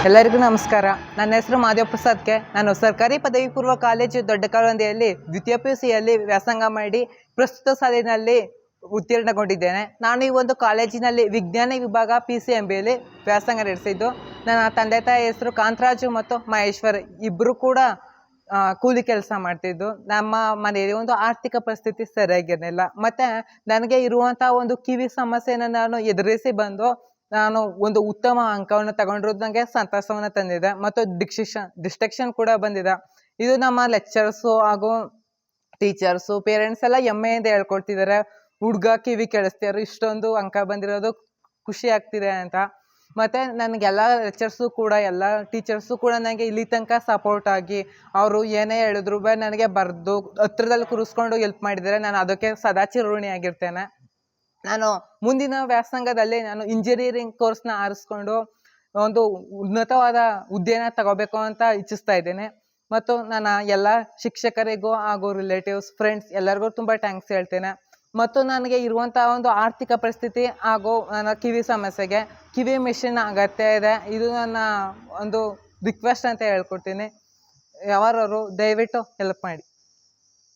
ಎಲ್ಲರಿಗೂ ನಮಸ್ಕಾರ. ನನ್ನ ಹೆಸರು ಮಾದೇವ ಪ್ರಸಾದ್ ಕೆ. ನಾನು ಸರ್ಕಾರಿ ಪದವಿ ಪೂರ್ವ ಕಾಲೇಜು ದೊಡ್ಡಕಾಲುಂದಿಯಲ್ಲಿ ದ್ವಿತೀಯ PUCಯಲ್ಲಿ ವ್ಯಾಸಂಗ ಮಾಡಿ ಪ್ರಸ್ತುತ ಸಾಲಿನಲ್ಲಿ ಉತ್ತೀರ್ಣಗೊಂಡಿದ್ದೇನೆ. ನಾನು ಈ ಒಂದು ಕಾಲೇಜಿನಲ್ಲಿ ವಿಜ್ಞಾನ ವಿಭಾಗ PCMBಯಲ್ಲಿ ವ್ಯಾಸಂಗ ನಡೆಸಿದ್ದು. ನನ್ನ ತಂದೆ ತಾಯಿ ಹೆಸರು ಕಾಂತರಾಜು ಮತ್ತು ಮಹೇಶ್ವರ್. ಇಬ್ಬರು ಕೂಡ ಕೂಲಿ ಕೆಲಸ ಮಾಡ್ತಿದ್ದು. ನಮ್ಮ ಮನೆಯಲ್ಲಿ ಒಂದು ಆರ್ಥಿಕ ಪರಿಸ್ಥಿತಿ ಸರಿಯಾಗಿರಲಿಲ್ಲ. ಮತ್ತು ನನಗೆ ಇರುವಂಥ ಒಂದು ಕಿವಿ ಸಮಸ್ಯೆಯನ್ನು ನಾನು ಎದುರಿಸಿ ಬಂದು ನಾನು ಒಂದು ಉತ್ತಮ ಅಂಕವನ್ನು ತಗೊಂಡಿರೋದು ನನಗೆ ಸಂತಸವನ್ನು ತಂದಿದೆ. ಮತ್ತು ಡಿಸ್ಟಿಂಕ್ಷನ್ ಕೂಡ ಬಂದಿದೆ. ಇದು ನಮ್ಮ ಲೆಕ್ಚರ್ಸು ಹಾಗೂ ಟೀಚರ್ಸು ಪೇರೆಂಟ್ಸ್ ಎಲ್ಲ ಹೆಮ್ಮೆಯಿಂದ ಹೇಳ್ಕೊಳ್ತಿದ್ದಾರೆ, ಹುಡುಗ ಕಿವಿ ಕೇಳಿಸ್ತಿದ್ರು, ಇಷ್ಟೊಂದು ಅಂಕ ಬಂದಿರೋದು ಖುಷಿ ಆಗ್ತಿದೆ ಅಂತ. ಮತ್ತು ನನಗೆಲ್ಲ ಲೆಕ್ಚರ್ಸು ಕೂಡ ಎಲ್ಲ ಟೀಚರ್ಸು ಕೂಡ ನನಗೆ ಇಲ್ಲಿ ತನಕ ಸಪೋರ್ಟ್ ಆಗಿ ಅವರು ಏನೇ ಹೇಳಿದ್ರು ನನಗೆ ಬರೆದು ಹತ್ರದಲ್ಲಿ ಕೂರಿಸ್ಕೊಂಡು ಹೆಲ್ಪ್ ಮಾಡಿದ್ದಾರೆ. ನಾನು ಅದಕ್ಕೆ ಸದಾ ಚಿರಋಣಿಯಾಗಿರ್ತೇನೆ. ನಾನು ಮುಂದಿನ ವ್ಯಾಸಂಗದಲ್ಲಿ ನಾನು ಇಂಜಿನಿಯರಿಂಗ್ ಕೋರ್ಸ್ನ ಆರಿಸ್ಕೊಂಡು ಒಂದು ಉನ್ನತವಾದ ಹುದ್ದೆನ ತಗೋಬೇಕು ಅಂತ ಇಚ್ಛಿಸ್ತಾ ಇದ್ದೇನೆ. ಮತ್ತು ನನ್ನ ಎಲ್ಲ ಶಿಕ್ಷಕರಿಗೂ ಹಾಗೂ ರಿಲೇಟಿವ್ಸ್ ಫ್ರೆಂಡ್ಸ್ ಎಲ್ಲರಿಗೂ ತುಂಬ ಥ್ಯಾಂಕ್ಸ್ ಹೇಳ್ತೇನೆ. ಮತ್ತು ನನಗೆ ಇರುವಂಥ ಒಂದು ಆರ್ಥಿಕ ಪರಿಸ್ಥಿತಿ ಹಾಗೂ ನನ್ನ ಕಿವಿ ಸಮಸ್ಯೆಗೆ ಕಿವಿ ಮಿಷಿನ್ ಅಗತ್ಯ ಇದೆ. ಇದು ನನ್ನ ಒಂದು ರಿಕ್ವೆಸ್ಟ್ ಅಂತ ಹೇಳ್ಕೊಡ್ತೀನಿ. ಯಾವಾರು ದಯವಿಟ್ಟು ಹೆಲ್ಪ್ ಮಾಡಿ.